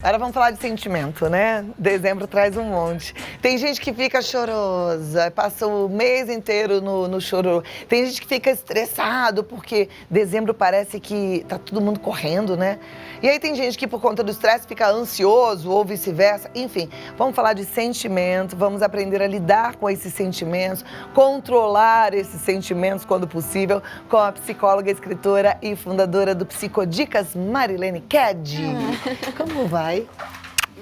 Agora vamos falar de sentimento, né? Dezembro traz um monte. Tem gente que fica chorosa, passa o mês inteiro no choro. Tem gente que fica estressado porque dezembro parece que tá todo mundo correndo, né? E aí tem gente que por conta do estresse fica ansioso ou vice-versa. Enfim, vamos falar de sentimento, vamos aprender a lidar com esses sentimentos, controlar esses sentimentos quando possível, com a psicóloga, escritora e fundadora do Psicodicas, Marilene Ked. Como vai?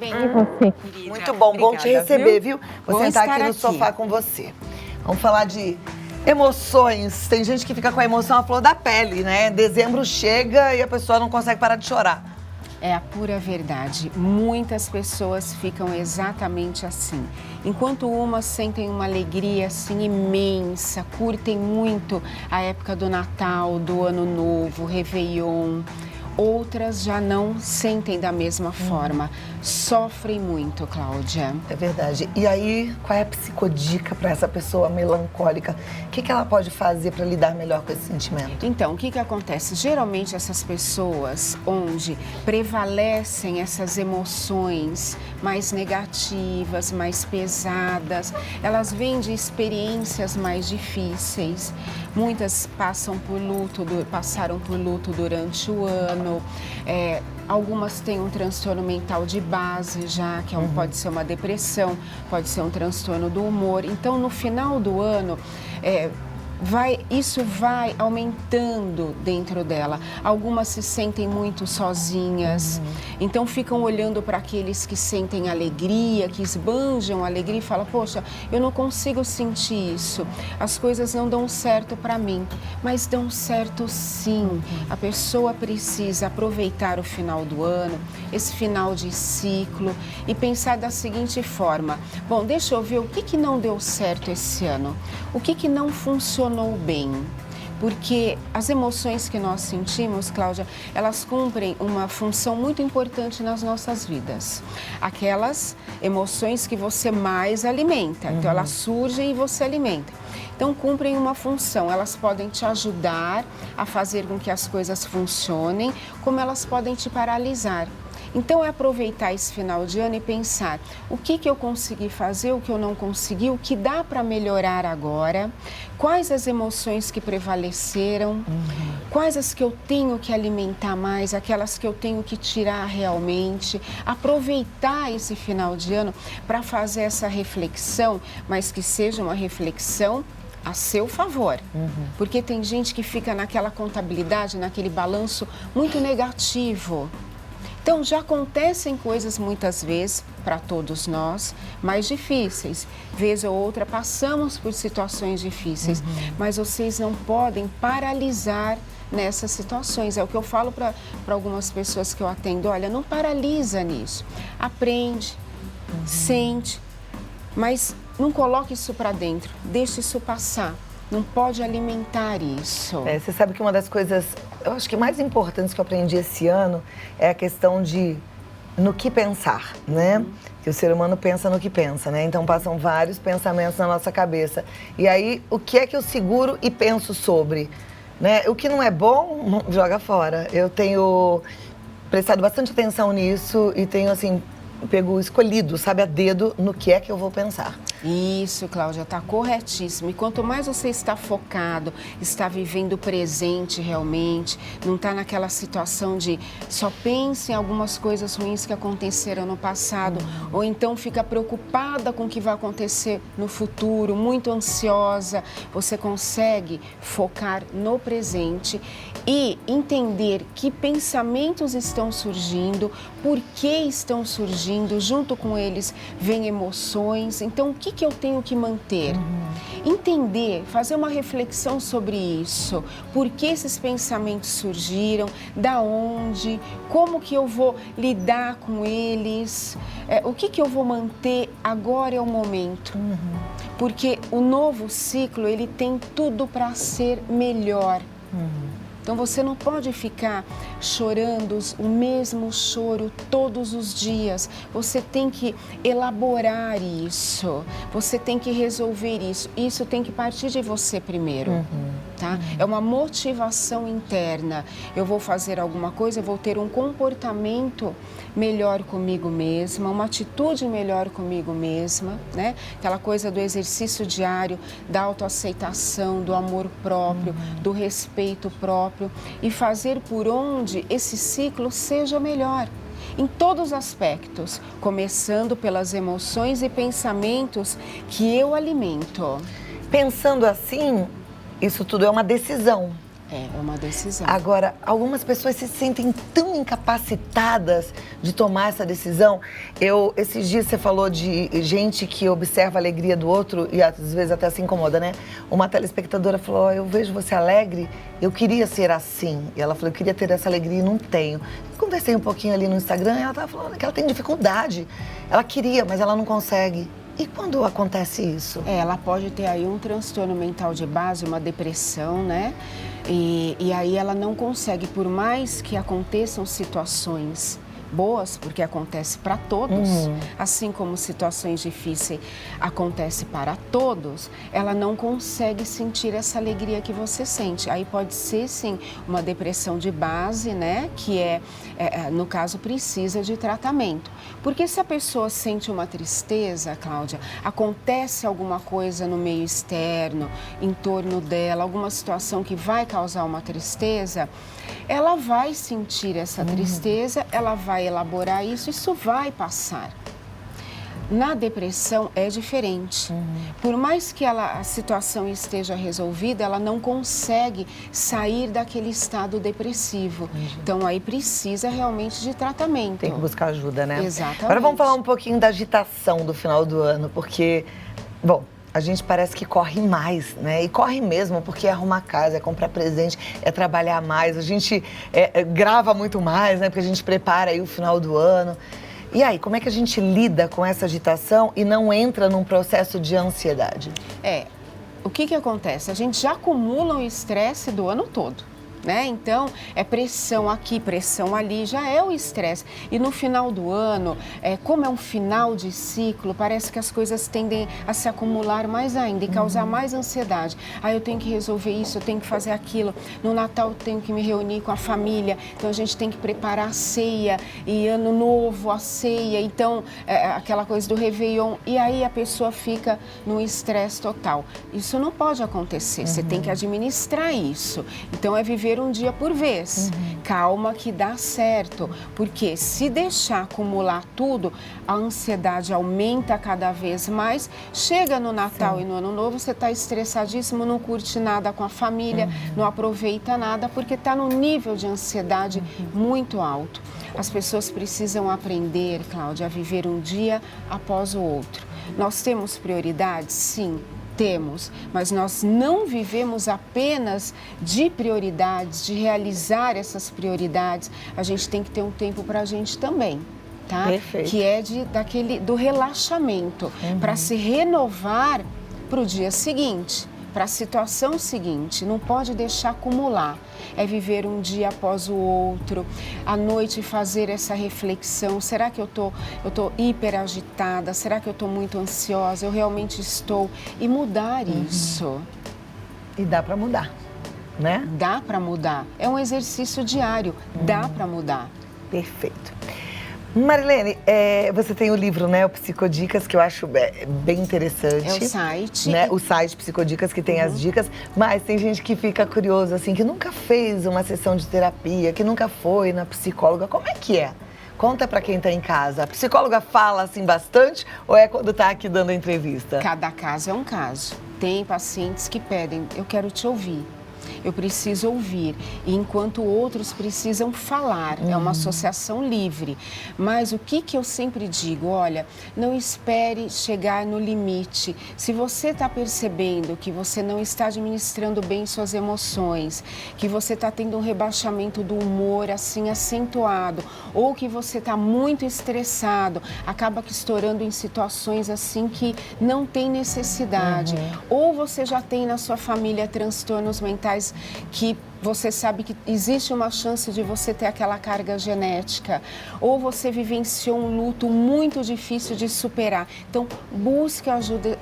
Bem, e você, querida? Muito bom, Obrigada, bom te receber, viu? Vou Bom sentar estar aqui no aqui. sofá com você. Vamos falar de emoções. Tem gente que fica com a emoção à flor da pele, né? Dezembro chega e a pessoa não consegue parar de chorar. É a pura verdade. Muitas pessoas ficam exatamente assim. Enquanto umas sentem uma alegria assim imensa, curtem muito a época do Natal, do Ano Novo, Réveillon. Outras já não sentem da mesma forma. Sofrem muito, Cláudia. É verdade. E aí, qual é a psicodica para essa pessoa melancólica? O que ela pode fazer para lidar melhor com esse sentimento? Então, o que acontece? Geralmente essas pessoas onde prevalecem essas emoções mais negativas, mais pesadas, elas vêm de experiências mais difíceis. Muitas passaram por luto durante o ano. Algumas têm um transtorno mental de base já, que pode ser uma depressão, pode ser um transtorno do humor. Então, no final do ano, isso vai aumentando dentro dela. Algumas se sentem muito sozinhas, então ficam olhando para aqueles que sentem alegria, que esbanjam alegria e falam, poxa, eu não consigo sentir isso, as coisas não dão certo para mim, mas dão certo sim. A pessoa precisa aproveitar o final do ano, esse final de ciclo e pensar da seguinte forma, bom, deixa eu ver o que não deu certo esse ano, o que não funcionou bem, porque as emoções que nós sentimos, Cláudia, elas cumprem uma função muito importante nas nossas vidas. Aquelas emoções que você mais alimenta, então elas surgem e você alimenta. Então cumprem uma função, elas podem te ajudar a fazer com que as coisas funcionem, como elas podem te paralisar. Então, é aproveitar esse final de ano e pensar o que eu consegui fazer, o que eu não consegui, o que dá para melhorar agora, quais as emoções que prevaleceram, quais as que eu tenho que alimentar mais, aquelas que eu tenho que tirar realmente. Aproveitar esse final de ano para fazer essa reflexão, mas que seja uma reflexão a seu favor, porque tem gente que fica naquela contabilidade, naquele balanço muito negativo. Então, já acontecem coisas muitas vezes, para todos nós, mais difíceis. Vez ou outra passamos por situações difíceis, mas vocês não podem paralisar nessas situações. É o que eu falo para algumas pessoas que eu atendo, olha, não paralisa nisso. Aprende, sente, mas não coloque isso para dentro, deixe isso passar. Não pode alimentar isso. Você sabe que uma das coisas, eu acho que mais importantes que eu aprendi esse ano é a questão de no que pensar, né? Que o ser humano pensa no que pensa, né? Então passam vários pensamentos na nossa cabeça. E aí, o que é que eu seguro e penso sobre? Né? O que não é bom, joga fora. Eu tenho prestado bastante atenção nisso e tenho, assim, escolhido, sabe, a dedo no que é que eu vou pensar. Isso, Cláudia, está corretíssimo. E quanto mais você está focado, está vivendo o presente realmente, não está naquela situação de só pense em algumas coisas ruins que aconteceram no passado, ou então fica preocupada com o que vai acontecer no futuro, muito ansiosa, você consegue focar no presente e entender que pensamentos estão surgindo, por que estão surgindo, junto com eles vêm emoções. Então, o que eu tenho que manter? Entender, fazer uma reflexão sobre isso. Por que esses pensamentos surgiram? Da onde? Como que eu vou lidar com eles? O que eu vou manter? Agora é o momento. Porque o novo ciclo, ele tem tudo para ser melhor. Então, você não pode ficar chorando o mesmo choro todos os dias. Você tem que elaborar isso. Você tem que resolver isso. Isso tem que partir de você primeiro. Tá? É uma motivação interna. Eu vou fazer alguma coisa, eu vou ter um comportamento melhor comigo mesma, uma atitude melhor comigo mesma, né? Aquela coisa do exercício diário, da autoaceitação, do amor próprio, do respeito próprio e fazer por onde esse ciclo seja melhor. Em todos os aspectos, começando pelas emoções e pensamentos que eu alimento. Pensando assim, isso tudo é uma decisão. É uma decisão. Agora, algumas pessoas se sentem tão incapacitadas de tomar essa decisão. Esses dias você falou de gente que observa a alegria do outro e às vezes até se incomoda, né? Uma telespectadora falou, eu vejo você alegre, eu queria ser assim. E ela falou, eu queria ter essa alegria e não tenho. Conversei um pouquinho ali no Instagram e ela estava falando que ela tem dificuldade. Ela queria, mas ela não consegue. E quando acontece isso? Ela pode ter aí um transtorno mental de base, uma depressão, né? E aí ela não consegue, por mais que aconteçam situações boas, porque acontece para todos, assim como situações difíceis acontecem para todos, ela não consegue sentir essa alegria que você sente. Aí pode ser, sim, uma depressão de base, né? Que no caso, precisa de tratamento. Porque se a pessoa sente uma tristeza, Cláudia, acontece alguma coisa no meio externo, em torno dela, alguma situação que vai causar uma tristeza, ela vai sentir essa tristeza, ela vai elaborar isso vai passar. Na depressão é diferente. Por mais que a situação esteja resolvida, ela não consegue sair daquele estado depressivo. Então, aí precisa realmente de tratamento. Tem que buscar ajuda, né? Exatamente. Agora vamos falar um pouquinho da agitação do final do ano, porque, bom, a gente parece que corre mais, né? E corre mesmo, porque é arrumar casa, é comprar presente, é trabalhar mais. A gente grava muito mais, né? Porque a gente prepara aí o final do ano. E aí, como é que a gente lida com essa agitação e não entra num processo de ansiedade? O que acontece? A gente já acumula o estresse do ano todo. Né? Então, é pressão aqui, pressão ali, já é o estresse. E no final do ano, como é um final de ciclo, parece que as coisas tendem a se acumular mais ainda e causar mais ansiedade. Eu tenho que resolver isso, eu tenho que fazer aquilo. No Natal, eu tenho que me reunir com a família. Então, a gente tem que preparar a ceia. E Ano Novo, a ceia. Então, aquela coisa do Réveillon. E aí, a pessoa fica no estresse total. Isso não pode acontecer. Você tem que administrar isso. Então, é viver um dia por vez. Calma que dá certo, porque se deixar acumular tudo, a ansiedade aumenta cada vez mais. Chega no Natal e no Ano Novo, você está estressadíssimo, não curte nada com a família, não aproveita nada, porque está num nível de ansiedade muito alto. As pessoas precisam aprender, Cláudia, a viver um dia após o outro. Nós temos prioridades? Sim. Temos, mas nós não vivemos apenas de prioridades, de realizar essas prioridades. A gente tem que ter um tempo para a gente também, tá? Perfeito. Que é do relaxamento, para se renovar para o dia seguinte, para a situação seguinte. Não pode deixar acumular. É viver um dia após o outro, à noite fazer essa reflexão. Será que eu tô hiper agitada? Será que eu estou muito ansiosa? Eu realmente estou? E mudar isso. E dá para mudar, né? Dá para mudar. É um exercício diário. Dá para mudar. Perfeito. Marilene, você tem o livro, né, o Psicodicas, que eu acho bem interessante. É o site. Né? O site Psicodicas, que tem as dicas, mas tem gente que fica curioso, assim, que nunca fez uma sessão de terapia, que nunca foi na psicóloga. Como é que é? Conta pra quem tá em casa. A psicóloga fala, assim, bastante ou é quando tá aqui dando a entrevista? Cada caso é um caso. Tem pacientes que pedem, eu quero te ouvir. Eu preciso ouvir, e enquanto outros precisam falar, é uma associação livre. Mas o que eu sempre digo, olha, não espere chegar no limite. Se você está percebendo que você não está administrando bem suas emoções, que você está tendo um rebaixamento do humor assim acentuado, ou que você está muito estressado, acaba que estourando em situações assim que não tem necessidade, ou você já tem na sua família transtornos mentais que você sabe que existe uma chance de você ter aquela carga genética, ou você vivenciou um luto muito difícil de superar. Então, busque ajuda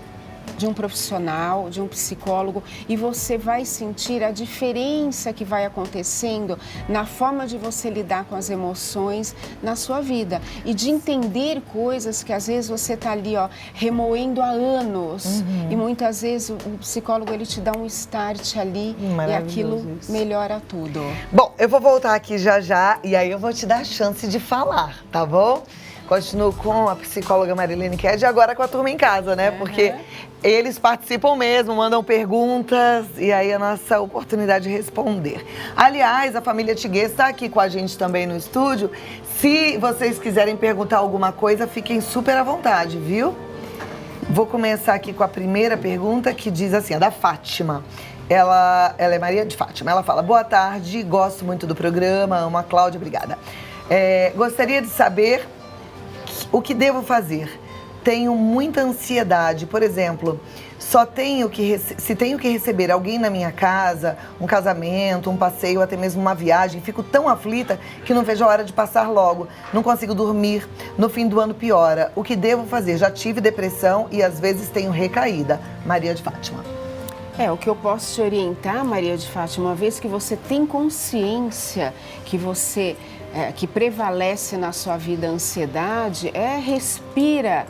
de um profissional, de um psicólogo, e você vai sentir a diferença que vai acontecendo na forma de você lidar com as emoções na sua vida e de entender coisas que às vezes você está ali, ó, remoendo há anos. E muitas vezes o psicólogo ele te dá um start ali e aquilo melhora tudo. Bom, eu vou voltar aqui já já e aí eu vou te dar a chance de falar, tá bom? Continuo com a psicóloga Marilene Ked e agora com a turma em casa, né? Porque eles participam mesmo, mandam perguntas e aí a nossa oportunidade de responder. Aliás, a família Tiguez está aqui com a gente também no estúdio. Se vocês quiserem perguntar alguma coisa, fiquem super à vontade, viu? Vou começar aqui com a primeira pergunta que diz assim, a da Fátima. Ela é Maria de Fátima. Ela fala, boa tarde, gosto muito do programa, amo a Cláudia, obrigada. Gostaria de saber o que devo fazer. Tenho muita ansiedade, por exemplo, se tenho que receber alguém na minha casa, um casamento, um passeio, até mesmo uma viagem, fico tão aflita que não vejo a hora de passar logo. Não consigo dormir, no fim do ano piora. O que devo fazer? Já tive depressão e às vezes tenho recaída. Maria de Fátima. O que eu posso te orientar, Maria de Fátima, uma vez que você tem consciência que prevalece na sua vida a ansiedade, respira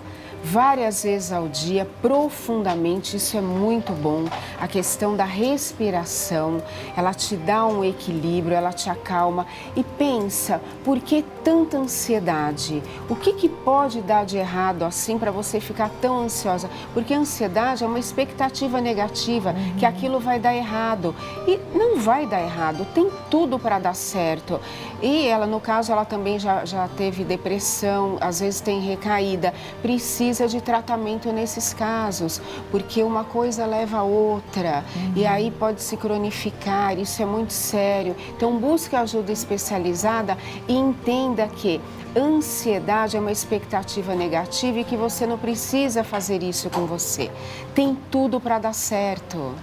várias vezes ao dia, profundamente, isso é muito bom. A questão da respiração, ela te dá um equilíbrio, ela te acalma e pensa, por que tanta ansiedade? O que pode dar de errado assim para você ficar tão ansiosa? Porque a ansiedade é uma expectativa negativa, que aquilo vai dar errado. E não vai dar errado, tem tudo para dar certo. E ela, no caso, ela também já teve depressão, às vezes tem recaída, precisa de tratamento nesses casos, porque uma coisa leva a outra e aí pode se cronificar, isso é muito sério. Então busque ajuda especializada e entenda que ansiedade é uma expectativa negativa e que você não precisa fazer isso com você. Tem tudo para dar certo.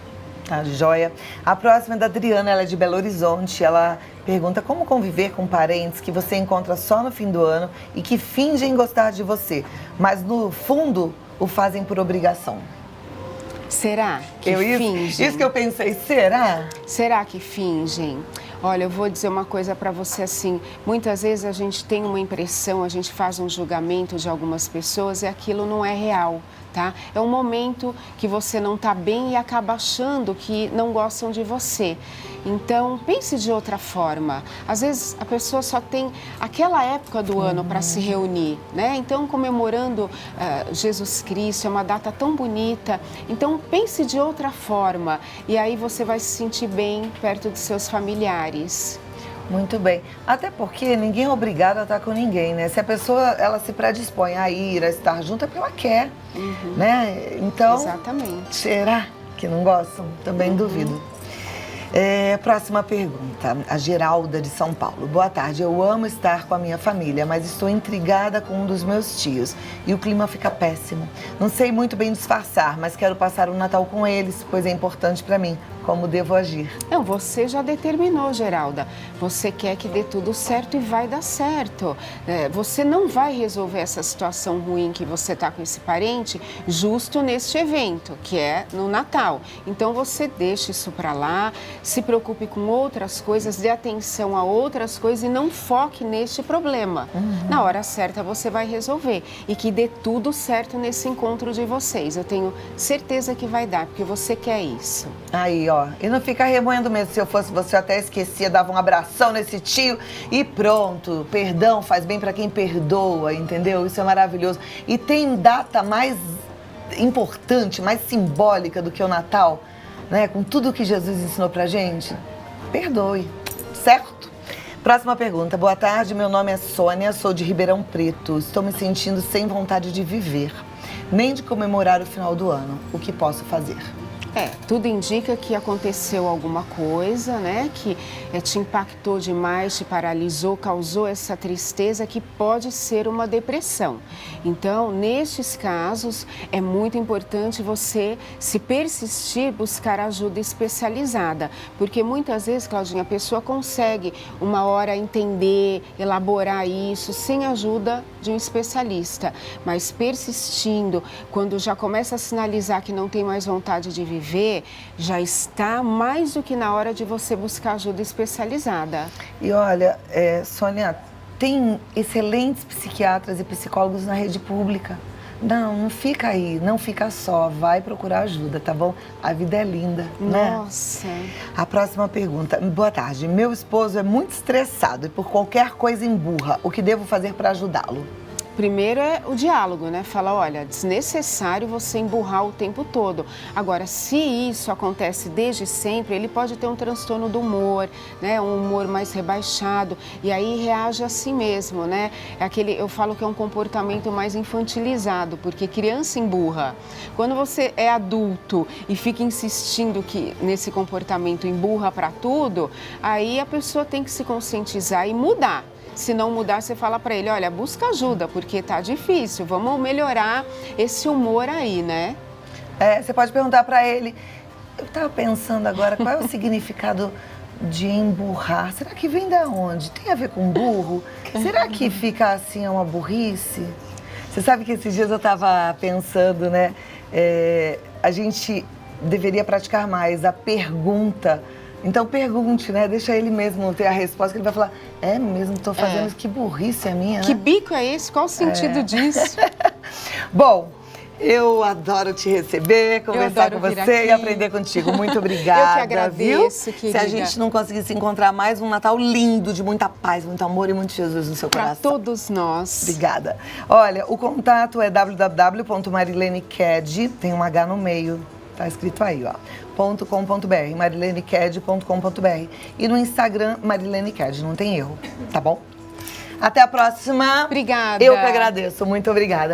Tá, joia. A próxima é da Adriana, ela é de Belo Horizonte. Ela pergunta como conviver com parentes que você encontra só no fim do ano e que fingem gostar de você, mas no fundo o fazem por obrigação. Será que fingem? Isso que eu pensei, será? Será que fingem? Olha, eu vou dizer uma coisa para você assim, muitas vezes a gente tem uma impressão, a gente faz um julgamento de algumas pessoas e aquilo não é real. Tá? É um momento que você não está bem e acaba achando que não gostam de você. Então, pense de outra forma. Às vezes, a pessoa só tem aquela época do ano para se reunir, né? Então, comemorando Jesus Cristo, é uma data tão bonita. Então, pense de outra forma e aí você vai se sentir bem perto dos seus familiares. Muito bem. Até porque ninguém é obrigado a estar com ninguém, né? Se a pessoa ela se predispõe a ir, a estar junto, é porque ela quer, né? Então, exatamente. Será que não gostam? Também duvido. Próxima pergunta, a Geralda de São Paulo. Boa tarde, eu amo estar com a minha família, mas estou intrigada com um dos meus tios e o clima fica péssimo. Não sei muito bem disfarçar, mas quero passar o Natal com eles, pois é importante para mim. Como devo agir? Não, você já determinou, Geralda. Você quer que dê tudo certo e vai dar certo. Você não vai resolver essa situação ruim que você está com esse parente justo neste evento, que é no Natal. Então, você deixa isso para lá, se preocupe com outras coisas, dê atenção a outras coisas e não foque neste problema. Na hora certa, você vai resolver e que dê tudo certo nesse encontro de vocês. Eu tenho certeza que vai dar, porque você quer isso. Aí, ó, e não fica remoendo mesmo. Se eu fosse você, eu até esquecia, dava um abração nesse tio e pronto. Perdão faz bem pra quem perdoa, entendeu? Isso é maravilhoso. E tem data mais importante, mais simbólica do que o Natal, né? Com tudo que Jesus ensinou pra gente. Perdoe, certo? Próxima pergunta. Boa tarde, meu nome é Sônia, sou de Ribeirão Preto. Estou me sentindo sem vontade de viver, nem de comemorar o final do ano. O que posso fazer? Tudo indica que aconteceu alguma coisa, né? Que te impactou demais, te paralisou, causou essa tristeza que pode ser uma depressão. Então, nestes casos, é muito importante você, se persistir, buscar ajuda especializada. Porque muitas vezes, Claudinha, a pessoa consegue uma hora entender, elaborar isso sem a ajuda de um especialista. Mas persistindo, quando já começa a sinalizar que não tem mais vontade de viver, já está mais do que na hora de você buscar ajuda especializada. E olha, Sônia, tem excelentes psiquiatras e psicólogos na rede pública. Não fica aí, não fica só, vai procurar ajuda, tá bom? A vida é linda, né? Nossa. A próxima pergunta. Boa tarde, meu esposo é muito estressado e por qualquer coisa emburra. O que devo fazer para ajudá-lo? Primeiro é o diálogo, né? Fala, olha, desnecessário você emburrar o tempo todo. Agora, se isso acontece desde sempre, ele pode ter um transtorno do humor, né? Um humor mais rebaixado e aí reage a si mesmo, né? Eu falo que é um comportamento mais infantilizado, porque criança emburra. Quando você é adulto e fica insistindo que nesse comportamento emburra para tudo, aí a pessoa tem que se conscientizar e mudar. Se não mudar, você fala para ele, olha, busca ajuda, porque tá difícil, vamos melhorar esse humor aí, né? Você pode perguntar para ele, eu estava pensando agora, qual é o significado de emburrar? Será que vem da onde? Tem a ver com burro? Será que fica assim, é uma burrice? Você sabe que esses dias eu estava pensando, né? A gente deveria praticar mais a pergunta. Então pergunte, né? Deixa ele mesmo ter a resposta, que ele vai falar, é mesmo, estou fazendo isso, que burrice é minha, né? Que bico é esse? Qual o sentido disso? Bom, eu adoro te receber, conversar com você e aprender contigo. Muito obrigada. Eu que agradeço, viu? querida. Se a gente não conseguir se encontrar mais, um Natal lindo, de muita paz, muito amor e muito Jesus no seu coração. Para todos nós. Obrigada. Olha, o contato é www.marilenecad, tem um H no meio. Tá escrito aí, ó, .com.br, marilenecad.com.br. E no Instagram, marilenecad, não tem erro, tá bom? Até a próxima. Obrigada. Eu que agradeço, muito obrigada.